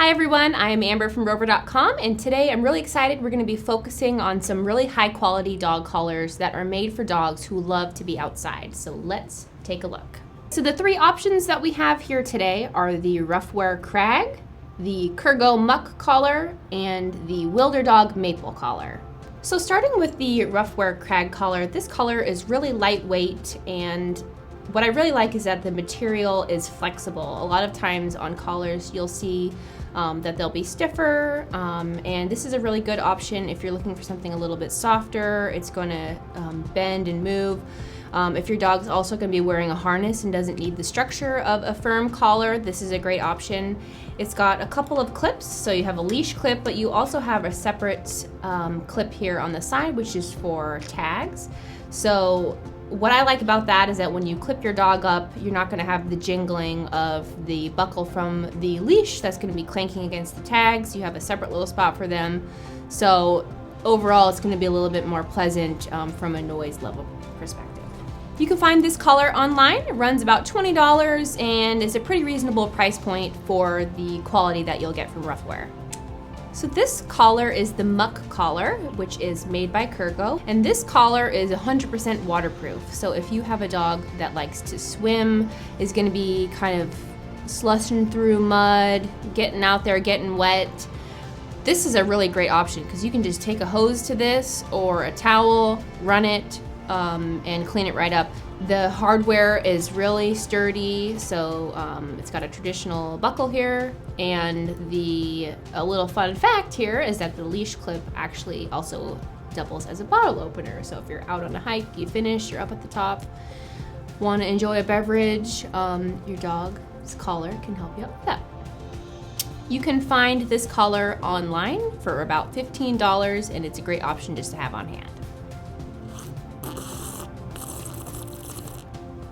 Hi everyone, I am Amber from Rover.com, and today I'm really excited. We're going to be focusing on some really high quality dog collars that are made for dogs who love to be outside. So let's take a look. So the three options that we have here today are the Ruffwear Crag, the Kurgo Muck collar, and the Wilderdog Maple collar. So starting with the Ruffwear Crag collar, this collar is really lightweight, and what I really like is that the material is flexible. A lot of times on collars you'll see that they'll be stiffer, and this is a really good option if you're looking for something a little bit softer. It's going to bend and move. If your dog's also going to be wearing a harness and doesn't need the structure of a firm collar, this is a great option. It's got a couple of clips, so you have a leash clip, but you also have a separate clip here on the side, which is for tags. So what I like about that is that when you clip your dog up, you're not going to have the jingling of the buckle from the leash that's going to be clanking against the tags. You have a separate little spot for them. So overall, it's going to be a little bit more pleasant from a noise level perspective. You can find this collar online. It runs about $20 and is a pretty reasonable price point for the quality that you'll get from Ruffwear. So this collar is the Muck Collar, which is made by Kurgo, and this collar is 100% waterproof. So if you have a dog that likes to swim, is going to be kind of slushing through mud, getting out there, getting wet, this is a really great option because you can just take a hose to this or a towel, run it, and clean it right up. The hardware is really sturdy, so it's got a traditional buckle here, and a little fun fact here is that the leash clip actually also doubles as a bottle opener. So if you're out on a hike, you finish, you're up at the top, want to enjoy a beverage, your dog's collar can help you out with that. You can find this collar online for about $15, and it's a great option just to have on hand.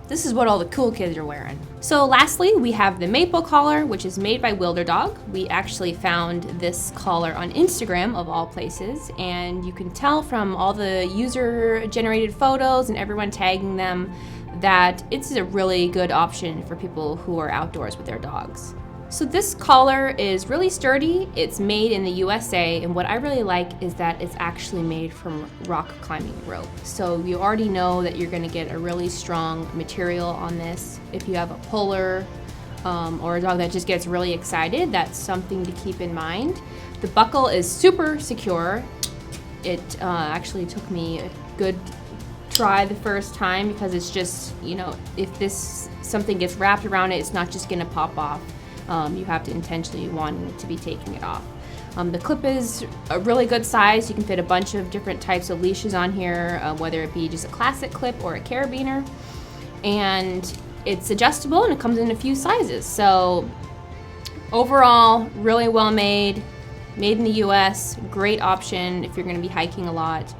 This is what all the cool kids are wearing. So lastly, we have the Maple collar, which is made by Wilderdog. We actually found this collar on Instagram of all places, and you can tell from all the user-generated photos and everyone tagging them that it's a really good option for people who are outdoors with their dogs. So this collar is really sturdy. It's made in the USA, and what I really like is that it's actually made from rock climbing rope. So you already know that you're going to get a really strong material on this. If you have a puller or a dog that just gets really excited, that's something to keep in mind. The buckle is super secure. It actually took me a good try the first time because it's just, you know, if something gets wrapped around it, it's not just going to pop off. You have to intentionally want to be taking it off. The clip is a really good size. You can fit a bunch of different types of leashes on here, whether it be just a classic clip or a carabiner. And it's adjustable and it comes in a few sizes. So overall, really well made, made in the US, great option if you're going to be hiking a lot.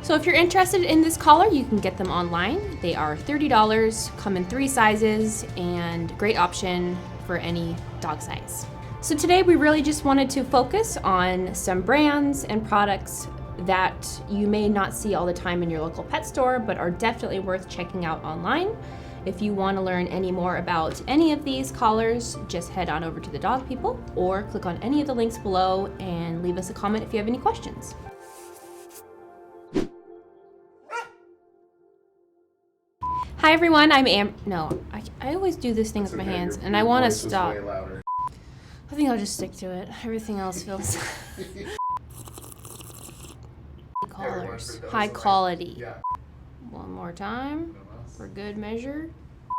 So if you're interested in this collar, you can get them online. They are $30, come in 3 sizes, and great option for any dog size. So today we really just wanted to focus on some brands and products that you may not see all the time in your local pet store, but are definitely worth checking out online. If you want to learn any more about any of these collars, just head on over to the Dog People or click on any of the links below and leave us a comment if you have any questions. Hi everyone, I'm I always do this thing with my hands, and I want to stop. I think I'll just stick to it. Everything else feels... Collars. High quality. One more time, for good measure.